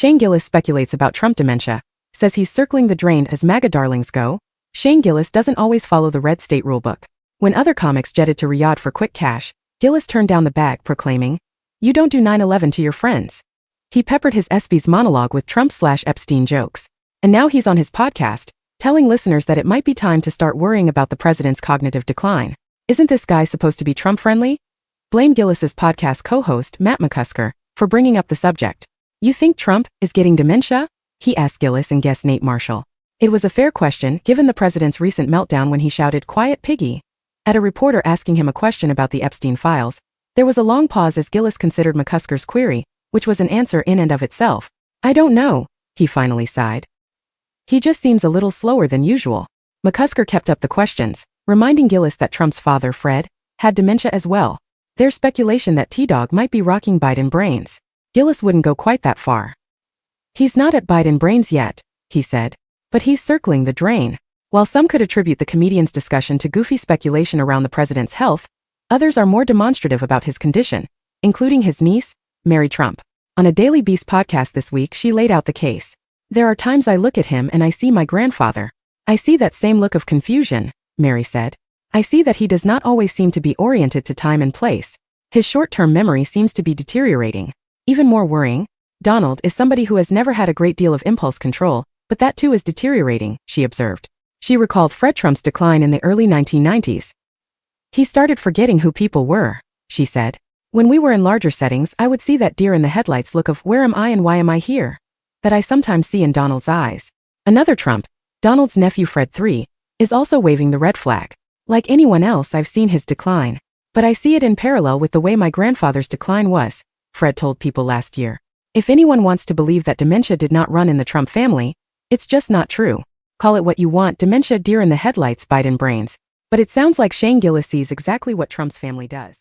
Shane Gillis speculates about Trump dementia, says he's circling the drain as MAGA darlings go. Shane Gillis doesn't always follow the red state rulebook. When other comics jetted to Riyadh for quick cash, Gillis turned down the bag, proclaiming, "You don't do 9/11 to your friends." He peppered his ESPYs monologue with Trump/Epstein jokes. And now he's on his podcast, telling listeners that it might be time to start worrying about the president's cognitive decline. Isn't this guy supposed to be Trump-friendly? Blame Gillis's podcast co-host, Matt McCusker, for bringing up the subject. "You think Trump is getting dementia?" he asked Gillis and guest Nate Marshall. It was a fair question, given the president's recent meltdown when he shouted, "Quiet piggy," at a reporter asking him a question about the Epstein files. There was a long pause as Gillis considered McCusker's query, which was an answer in and of itself. "I don't know," he finally sighed. "He just seems a little slower than usual." McCusker kept up the questions, reminding Gillis that Trump's father, Fred, had dementia as well. There's speculation that T-Dog might be rocking Biden brains. Gillis wouldn't go quite that far. "He's not at Biden brains yet," he said, "but he's circling the drain." While some could attribute the comedian's discussion to goofy speculation around the president's health, others are more demonstrative about his condition, including his niece, Mary Trump. On a Daily Beast podcast this week, she laid out the case. "There are times I look at him and I see my grandfather. I see that same look of confusion," Mary said. "I see that he does not always seem to be oriented to time and place. His short-term memory seems to be deteriorating. Even more worrying, Donald is somebody who has never had a great deal of impulse control, but that too is deteriorating," she observed. She recalled Fred Trump's decline in the early 1990s. "He started forgetting who people were," she said. "When we were in larger settings, I would see that deer in the headlights look of where am I and why am I here? That I sometimes see in Donald's eyes." Another Trump, Donald's nephew Fred III, is also waving the red flag. "Like anyone else, I've seen his decline. But I see it in parallel with the way my grandfather's decline was," Fred told People last year. If anyone wants to believe that dementia did not run in the Trump family, it's just not true. Call it what you want, dementia, deer in the headlights, Biden brains. But it sounds like Shane Gillis sees exactly what Trump's family does.